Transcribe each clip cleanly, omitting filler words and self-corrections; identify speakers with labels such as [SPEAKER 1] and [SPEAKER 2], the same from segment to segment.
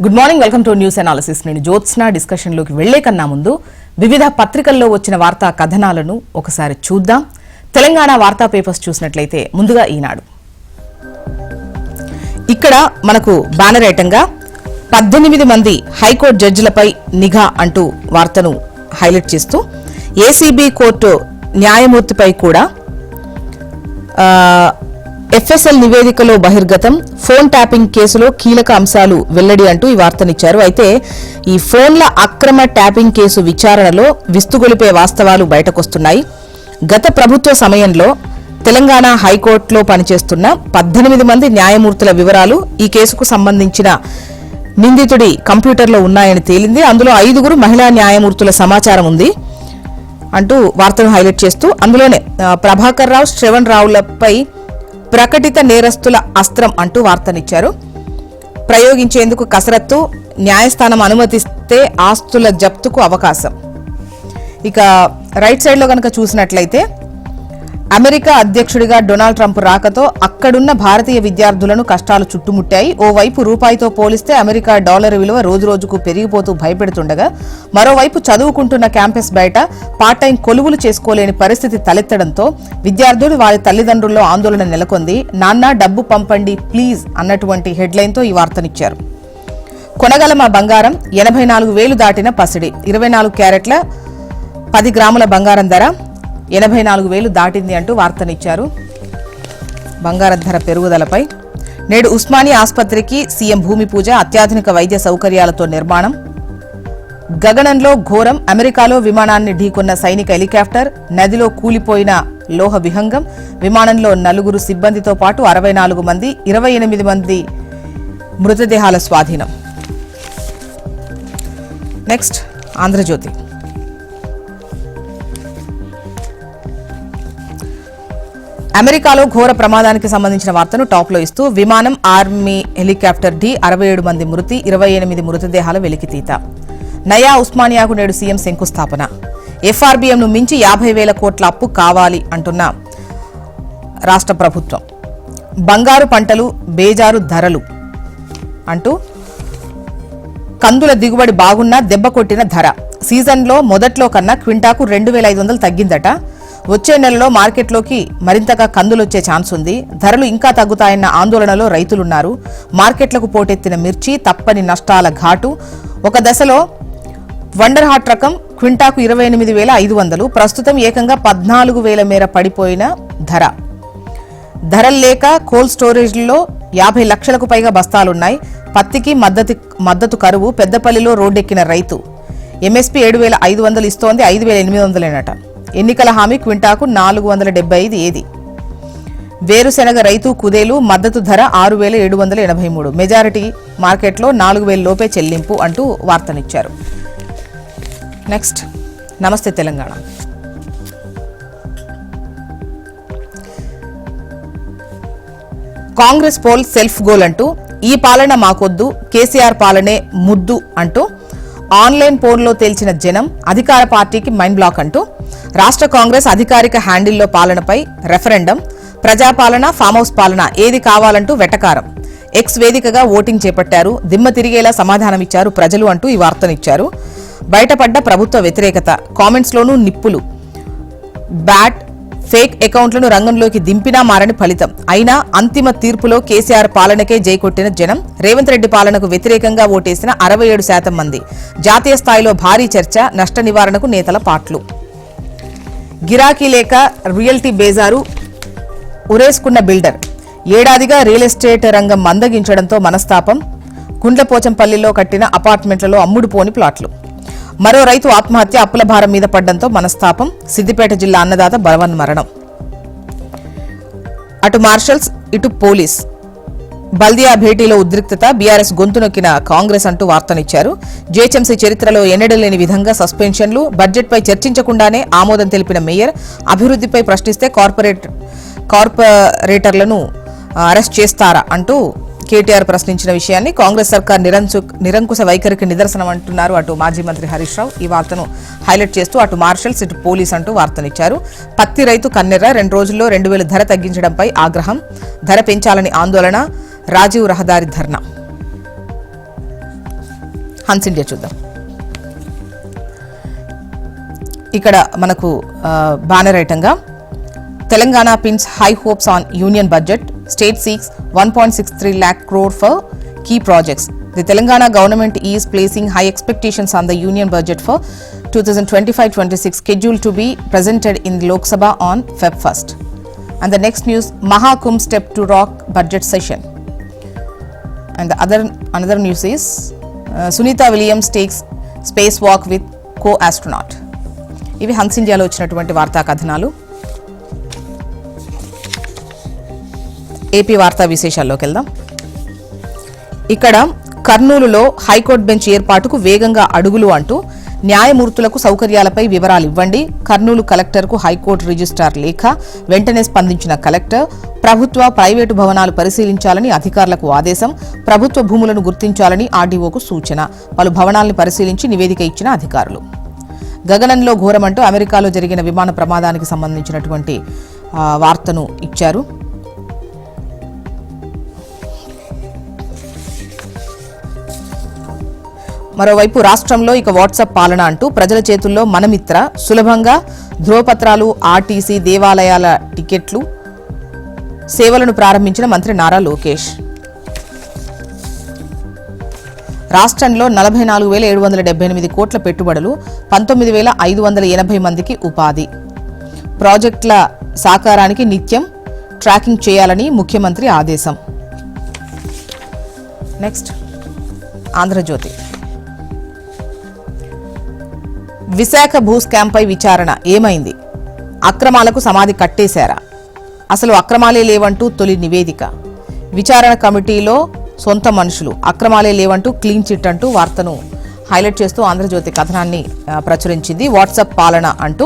[SPEAKER 1] Good morning, welcome to news analysis. నేను జ్యోత్స్న. డిస్కషన్లోకి వెళ్లే కన్నా ముందు వివిధ పత్రికల్లో వచ్చిన వార్తా కథనాలను ఒకసారి చూద్దాం. తెలంగాణ వార్తా పేపర్స్ చూసినట్లయితే ముందుగా ఈనాడు. ఇక్కడ మనకు బ్యానర్ ఐటంగా 18 మంది హైకోర్టు జడ్జిలపై నిఘా అంటూ వార్తను హైలైట్ చేస్తూ ఏసీబీ కోర్టు న్యాయమూర్తిపై కూడా ఎఫ్ఎస్ఎల్ నివేదికలో బహిర్గతం, ఫోన్ ట్యాపింగ్ కేసులో కీలక అంశాలు వెల్లడి అంటూ ఈ వార్తనిచ్చారు. అయితే ఈ ఫోన్ల అక్రమ ట్యాపింగ్ కేసు విచారణలో విస్తుగొలిపే వాస్తవాలు బయటకొస్తున్నాయి. గత ప్రభుత్వ సమయంలో తెలంగాణ హైకోర్టులో పనిచేస్తున్న 18 మంది న్యాయమూర్తుల వివరాలు ఈ కేసుకు సంబంధించిన నిందితుడి కంప్యూటర్లో ఉన్నాయని తేలింది. అందులో 5 మహిళా న్యాయమూర్తుల సమాచారం ఉంది అంటూ వార్తను హైలైట్ చేస్తూ అందులోనే ప్రభాకర్ రావు, శ్రవణ్ రావులపై ప్రకటిత నేరస్తుల అస్త్రం అంటూ వార్తనిచ్చారు. ప్రయోగించేందుకు కసరత్తు, న్యాయస్థానం అనుమతిస్తే ఆస్తుల జప్తుకు అవకాశం. ఇక రైట్ సైడ్ లో కనుక చూసినట్లయితే అమెరికా అధ్యక్షుడిగా డొనాల్డ్ ట్రంప్ రాకతో అక్కడున్న భారతీయ విద్యార్థులను కష్టాలు చుట్టుముట్టాయి. ఓవైపు రూపాయితో పోలిస్తే అమెరికా డాలర్ విలువ రోజురోజుకు పెరిగిపోతూ భయపెడుతుండగా, మరోవైపు చదువుకుంటున్న క్యాంపస్ బయట పార్ట్ టైం కొలువులు చేసుకోలేని పరిస్థితి తలెత్తడంతో విద్యార్థులు వారి తల్లిదండ్రుల్లో ఆందోళన నెలకొంది. నాన్న డబ్బు పంపండి ప్లీజ్ అన్నటువంటి హెడ్లైన్తో ఈ వార్తనిచ్చారు. కొనగలమ బంగారం 84,000 దాటిన పసిడి. 24 క్యారెట్ల 10 గ్రాముల బంగారం ధర 84,000 దాటింది అంటూ వార్తనిచ్చారు. బంగారం ధర పెరుగుదలపై నేడు ఉస్మానియా ఆసుపత్రికి సీఎం భూమి పూజ, అత్యాధునిక వైద్య సౌకర్యాలతో నిర్మాణం. గగనంలో ఘోరం, అమెరికాలో విమానాన్ని ఢీకొన్న సైనిక హెలికాప్టర్, నదిలో కూలిపోయిన లోహ విహంగం, విమానంలో 4 సిబ్బందితో పాటు 64 మంది, 28 మంది మృతదేహాల స్వాధీనం. నెక్స్ట్ ఆంధ్రజ్యోతి. అమెరికాలో ఘోర ప్రమాదానికి సంబంధించిన వార్తను టాప్ లో ఇస్తూ విమానం, ఆర్మీ హెలికాప్టర్ ఢీ, 67 మంది మృతి, 28 మృతదేహాల వెలికితీత. నయా ఉస్మానియాకు నేడు సీఎం శంకుస్థాపన. ఎఫ్ఆర్బీఎంను మించి 50,000 కోట్ల అప్పు కావాలి అంటున్న రాష్ట్ర ప్రభుత్వం. బంగారు పంటలు, బేజారు ధరలు అంటూ కందుల దిగుబడి బాగున్నా దెబ్బ కొట్టిన ధర. సీజన్లో మొదట్లో కన్నా క్వింటాకు 2,500 తగ్గిందట. వచ్చే నెలలో మార్కెట్లోకి మరింతగా కందులొచ్చే ఛాన్స్ ఉంది. ధరలు ఇంకా తగ్గుతాయన్న ఆందోళనలో రైతులున్నారు. మార్కెట్లకు పోటెత్తిన మిర్చి తప్పని నష్టాల ఘాటు. ఒక దశలో వండర్ హాట్ రకం క్వింటాకు 28,500, ప్రస్తుతం ఏకంగా 14,000 మేర పడిపోయిన ధర. ధరలు లేక కోల్డ్ స్టోరేజ్లో 50 లక్షలకు పైగా బస్తాలున్నాయి. పత్తికి మద్దతు కరువు. పెద్దపల్లిలో రోడ్డెక్కిన రైతు. ఎంఎస్పీ 7,500 ఇస్తోంది, 5,800 ఎన్నికల హామీ క్వింటాకు 475 ఏది? వేరుశెనగ రైతు కుదేలు, మద్దతు ధర 6,783, మెజారిటీ మార్కెట్లో 4,000 లోపే చెల్లింపు అంటూ వార్తనిచ్చారు. Next Namaste Telangana. Congress poll self goal అంటూ ఈ పాలన మాకొద్దు, కేసీఆర్ పాలనే ముద్దు అంటూ ఆన్లైన్ పోల్లో తేల్చిన జనం, అధికార పార్టీకి మైండ్ బ్లాక్ అంటూ రాష్ట్ర కాంగ్రెస్ అధికారిక హ్యాండిల్లో పాలనపై రెఫరెండం, ప్రజాపాలన, ఫామ్ హౌస్ పాలన ఏది కావాలంటూ వెటకారం. ఎక్స్ వేదికగా ఓటింగ్ చేపట్టారు. దిమ్మ తిరిగేలా సమాధానమిచ్చారు ప్రజలు అంటూ ఈ వార్తనిచ్చారు. బయటపడ్డ ప్రభుత్వ వ్యతిరేకత, కామెంట్స్లోనూ నిప్పులు. బ్యాట్, ఫేక్ అకౌంట్లను రంగంలోకి దింపినా మారని ఫలితం. అయినా అంతిమ తీర్పులో కేసీఆర్ పాలనకే జైకొట్టిన జనం. రేవంత్ రెడ్డి పాలనకు వ్యతిరేకంగా ఓటేసిన 67% మంది. జాతీయ స్థాయిలో భారీ చర్చ, నష్ట నివారణకు నేతల పాట్లు. గిరాకీ లేక రియల్టీ బేజారు, ఉరేసుకున్న బిల్డర్. ఏడాదిగా రియల్ ఎస్టేట్ రంగం మందగించడంతో మనస్తాపం. గుండ్లపోచంపల్లిలో కట్టిన అపార్ట్మెంట్లలో అమ్ముడుపోని ప్లాట్లు. మరో రైతు ఆత్మహత్య, అప్పుల భారం మీద పడ్డంతో మనస్తాపం. సిద్దిపేట జిల్లా అన్నదాత బలవన్మరణం. అటు మార్షల్స్, ఇటు పోలీస్. బల్దియా భేటీలో ఉద్రిక్తత, బీఆర్ఎస్ గొంతు నొక్కిన కాంగ్రెస్ అంటూ వార్తనిచ్చారు. జీహెచ్ఎంసీ చరిత్రలో ఎన్నడలేని విధంగా సస్పెన్షన్లు, బడ్జెట్పై చర్చించకుండానే ఆమోదం తెలిపిన మేయర్. అభివృద్ధిపై ప్రశ్నిస్తే కార్పొరేటర్లను అరెస్ట్ చేస్తారా అంటూ కేటీఆర్ ప్రశ్నించిన విషయాన్ని కాంగ్రెస్ సర్కార్ నిరంకుశ వైఖరికి నిదర్శనం అంటున్నారు అటు మాజీ మంత్రి హరీష్ రావు. ఈ వార్తను హైలైట్ చేస్తూ అటు మార్షల్స్, ఇటు పోలీస్ అంటూ వార్తనిచ్చారు. పత్తి రైతు కన్నెర్ర 2 రోజుల్లో 2,000 ధర తగ్గించడంపై ఆగ్రహం. ధర పెంచాలని ఆందోళన. రాజీవ్ రహదారి ధర్నా. హన్స్ ఇండియా చూద్దాం. ఇక్కడ మనకు బ్యానర్ ఐటంగా Telangana pins high hopes on union budget, state seeks 1.63 lakh crore for key projects. The Telangana government is placing high expectations on the union budget for 2025-26 scheduled to be presented in Lok Sabha on Feb 1st. And the next news, Maha Kumbh step to rock budget session. And the another news is Sunita Williams takes spacewalk with co-astronaut. ఇవి Hans ఇండియాలో వచ్చినటువంటి వార్తా కథనాలు. AP వార్తా విశేషాల్లోకి వెళ్దాం. ఇక్కడ కర్నూలులో high court bench ఏర్పాటుకు వేగంగా అడుగులు అంటూ న్యాయమూర్తులకు సౌకర్యాలపై వివరాలు ఇవ్వండి. కర్నూలు కలెక్టర్కు హైకోర్టు రిజిస్ట్రార్ లేఖ. వెంటనే స్పందించిన కలెక్టర్ ప్రభుత్వ, ప్రైవేటు భవనాలు పరిశీలించాలని అధికారులకు ఆదేశం. ప్రభుత్వ భూములను గుర్తించాలని ఆర్డీఓకు సూచన. పలు భవనాలను పరిశీలించి నివేదిక ఇచ్చిన అధికారులు. గగనంలో ఘోరమంటూ అమెరికాలో జరిగిన విమాన ప్రమాదానికి సంబంధించినటువంటి వార్తను ఇచ్చారు. మరోవైపు రాష్ట్రంలో ఇక వాట్సాప్ పాలన అంటూ ప్రజల చేతుల్లో మనమిత్ర సులభంగా ధ్రువపత్రాలు, ఆర్టీసీ, దేవాలయాల టికెట్లు సేవలను ప్రారంభించిన మంత్రి నారా లోకేష్. రాష్ట్రంలో 44,778 కోట్ల పెట్టుబడులు, 19,580 మందికి ఉపాధి. ప్రాజెక్టుల సాకారానికి నిత్యం ట్రాకింగ్ చేయాలని ముఖ్యమంత్రి ఆదేశం. నెక్స్ట్ ఆంధ్రజ్యోతి. విశాఖ భూ స్కామ్పై విచారణ ఏమైంది? అక్రమాలకు సమాధి కట్టేశారా? అసలు అక్రమాలే లేవంటూ తొలి నివేదిక. విచారణ కమిటీలో సొంత మనుషులు, అక్రమాలే లేవంటూ క్లీన్ చిట్ అంటూ వార్తను హైలైట్ చేస్తూ ఆంధ్రజ్యోతి కథనాన్ని ప్రచురించింది. వాట్సాప్ పాలన అంటూ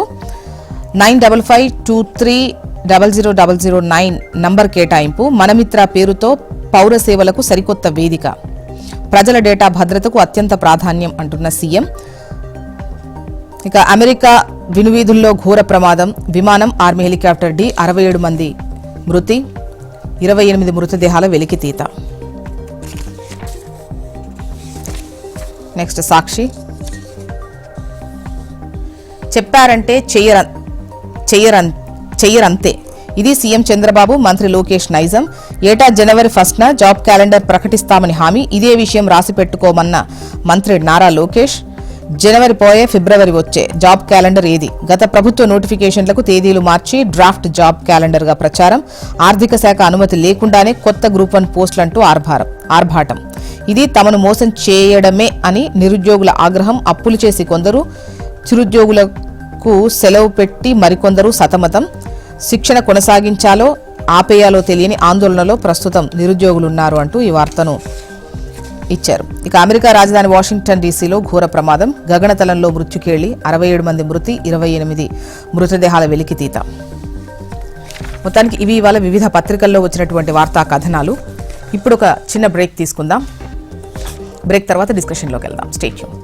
[SPEAKER 1] 9552300009 నంబర్ కేటాయింపు. మనమిత్ర పేరుతో పౌర సేవలకు సరికొత్త వేదిక. ప్రజల డేటా భద్రతకు అత్యంత ప్రాధాన్యం అంటున్న సీఎం. ఇక అమెరికా వినువీధుల్లో ఘోర ప్రమాదం. విమానం, ఆర్మీ హెలికాప్టర్ ఢీ, 67 మంది మృతి, 28 మృతదేహాల వెలికితీత. నెక్స్ట్ సాక్షి. చెప్పారంటే చెయ్యరంతే, ఇది సీఎం చంద్రబాబు, మంత్రి లోకేష్ నైజం. ఏటా జనవరి 1న జాబ్ క్యాలెండర్ ప్రకటిస్తామని హామీ. ఇదే విషయం రాసి పెట్టుకోమన్న మంత్రి నారా లోకేష్. జనవరి పోయే ఫిబ్రవరి వచ్చే జాబ్ క్యాలెండర్ ఏది? గత ప్రభుత్వ నోటిఫికేషన్లకు తేదీలు మార్చి డ్రాఫ్ట్ జాబ్ క్యాలెండర్గా ప్రచారం. ఆర్థిక శాఖ అనుమతి లేకుండానే కొత్త గ్రూప్ 1 పోస్టులంటూ ఆర్భాటం. ఇది తమను మోసం చేయడమే అని నిరుద్యోగుల ఆగ్రహం. అప్పులు చేసి కొందరు, చిరుద్యోగులకు సెలవు పెట్టి మరికొందరు సతమతం. శిక్షణ కొనసాగించాలో ఆపేయాలో తెలియని ఆందోళనలో ప్రస్తుతం నిరుద్యోగులున్నారు అంటూ ఈ వార్తను ఇచ్చారు. ఇక అమెరికా రాజధాని వాషింగ్టన్ డీసీలో ఘోర ప్రమాదం. గగనతలంలో మృత్యుకేళి, 67 మంది మృతి, 28 మృతదేహాల వెలికితీత. మొత్తానికి ఇవి ఇవాళ వివిధ పత్రికల్లో వచ్చినటువంటి వార్తా కథనాలు. ఇప్పుడు ఒక చిన్న బ్రేక్ తీసుకుందాం. బ్రేక్ తర్వాత డిస్కషన్లోకి వెళ్దాం. Stay tune.